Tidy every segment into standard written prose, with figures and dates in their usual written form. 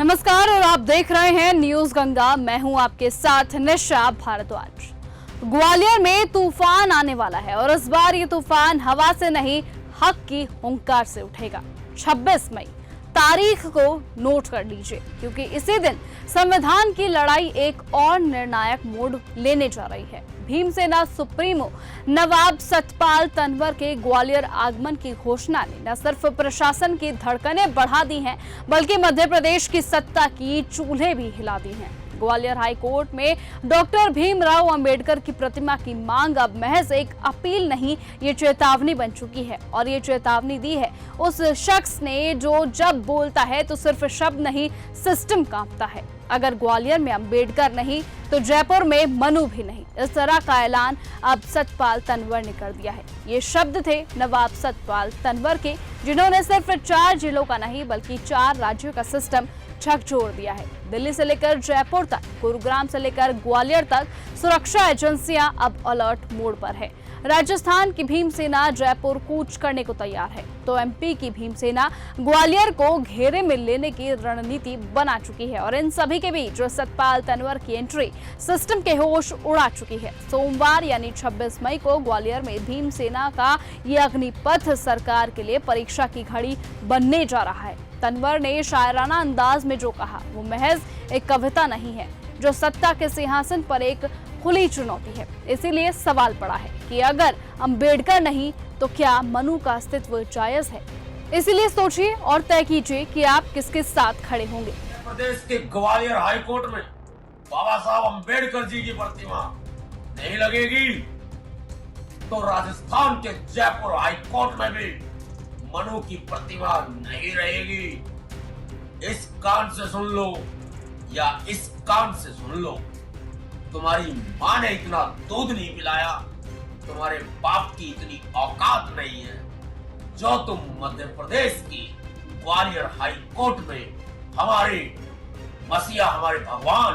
नमस्कार और आप देख रहे हैं न्यूज गंगा। मैं हूं आपके साथ निशा भारद्वाज। ग्वालियर में तूफान आने वाला है और इस बार ये तूफान हवा से नहीं हक की हुंकार से उठेगा। 26 मई तारीख को नोट कर लीजिए, क्योंकि इसी दिन संविधान की लड़ाई एक और निर्णायक मोड़ लेने जा रही है। भीमसेना सुप्रीमो नवाब सतपाल तनवर के ग्वालियर आगमन की घोषणा ने न सिर्फ प्रशासन की धड़कनें बढ़ा दी हैं, बल्कि मध्य प्रदेश की सत्ता की चूल्हे भी हिला दी हैं। ग्वालियर हाई कोर्ट में डॉक्टर भीमराव अंबेडकर की प्रतिमा की मांग अब महज एक अपील नहीं, ये चेतावनी बन चुकी है। और ये चेतावनी दी है उस शख्स ने जो जब बोलता है तो सिर्फ शब्द नहीं, सिस्टम कांपता है। अगर ग्वालियर में अंबेडकर नहीं तो जयपुर में मनु भी नहीं, इस तरह का ऐलान अब सतपाल तनवर ने कर दिया है। ये शब्द थे नवाब सतपाल तनवर के, जिन्होंने सिर्फ 4 जिलों का नहीं बल्कि 4 राज्यों का सिस्टम झकझोर दिया है। दिल्ली से लेकर जयपुर तक, गुरुग्राम से लेकर ग्वालियर तक सुरक्षा एजेंसियां अब अलर्ट मोड पर है। राजस्थान की भीमसेना जयपुर कूच करने को तैयार है, तो एमपी की भीमसेना ग्वालियर को घेरे में लेने की रणनीति बना चुकी है। और इन सभी के बीच जो सतपाल तनवर की एंट्री सिस्टम के होश उड़ा चुकी है। सोमवार यानी 26 मई को ग्वालियर में भीमसेना का ये अग्निपथ सरकार के लिए परीक्षा की घड़ी बनने जा रहा है। तनवर ने शायराना अंदाज में जो कहा वो महज एक कविता नहीं है, जो सत्ता के सिंहासन पर एक खुली चुनौती है। इसीलिए सवाल पड़ा है कि अगर अंबेडकर नहीं तो क्या मनु का अस्तित्व जायज है। इसीलिए सोचिए और तय कीजिए कि आप किसके साथ खड़े होंगे। प्रदेश के ग्वालियर हाई कोर्ट में बाबा साहब अंबेडकर जी की प्रतिमा नहीं लगेगी तो राजस्थान के जयपुर हाई कोर्ट में भी मनु की प्रतिमा नहीं रहेगी। इस कान से सुन लो या इस कान से सुन लो, तुम्हारी माँ ने इतना दूध नहीं पिलाया, तुम्हारे बाप की इतनी औकात नहीं है जो तुम मध्य प्रदेश की ग्वालियर हाई कोर्ट में हमारे मसीहा, हमारे भगवान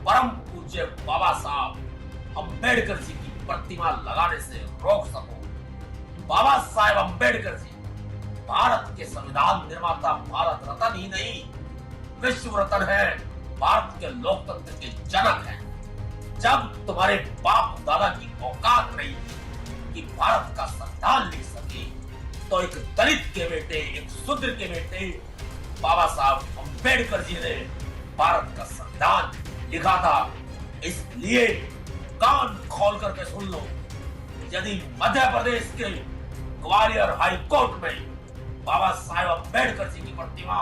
परम पूज्य बाबा साहब अंबेडकर जी की प्रतिमा लगाने से रोक सको। बाबा साहब अंबेडकर जी भारत के संविधान निर्माता, भारत रत्न ही नहीं विश्व रत्न है, भारत के लोकतंत्र के जनक हैं। जब तुम्हारे बाप दादा की औकात नहीं कि भारत का संविधान लिख सके, तो एक दलित के बेटे, एक शूद्र के बेटे बाबा साहब अंबेडकर जी ने भारत का संविधान लिखा था। इसलिए कान खोल करके सुन लो, यदि मध्य प्रदेश के ग्वालियर हाई कोर्ट में बाबा साहब अंबेडकर जी की प्रतिमा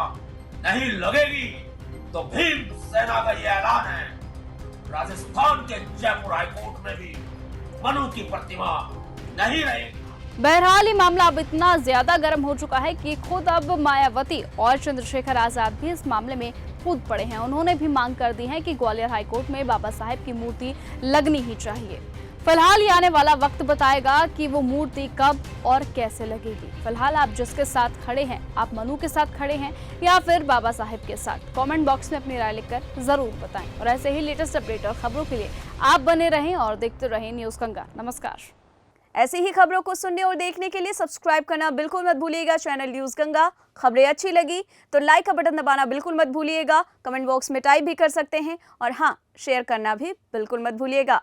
नहीं लगेगी तो भीम सेना का यह ऐलान है, राजस्थान के जयपुर हाई कोर्ट में भी मनु की प्रतिमा नहीं रहेगी। बहरहाल ये मामला अब इतना ज्यादा गर्म हो चुका है कि खुद अब मायावती और चंद्रशेखर आजाद भी इस मामले में कूद पड़े हैं। उन्होंने भी मांग कर दी है कि ग्वालियर हाई कोर्ट में बाबा साहेब की मूर्ति लगनी ही चाहिए। फिलहाल ये आने वाला वक्त बताएगा कि वो मूर्ति कब और कैसे लगेगी। फिलहाल आप जिसके साथ खड़े हैं, आप मनु के साथ खड़े हैं या फिर बाबा साहेब के साथ, कमेंट बॉक्स में अपनी राय लिखकर जरूर बताएं। और ऐसे ही लेटेस्ट अपडेट और खबरों के लिए आप बने रहें और देखते रहें न्यूज गंगा। नमस्कार। ऐसी ही खबरों को सुनने और देखने के लिए सब्सक्राइब करना बिल्कुल मत भूलिएगा चैनल न्यूज गंगा। खबरें अच्छी लगी तो लाइक का बटन दबाना बिल्कुल मत भूलिएगा। कमेंट बॉक्स में टाइप भी कर सकते हैं और हाँ, शेयर करना भी बिल्कुल मत भूलिएगा।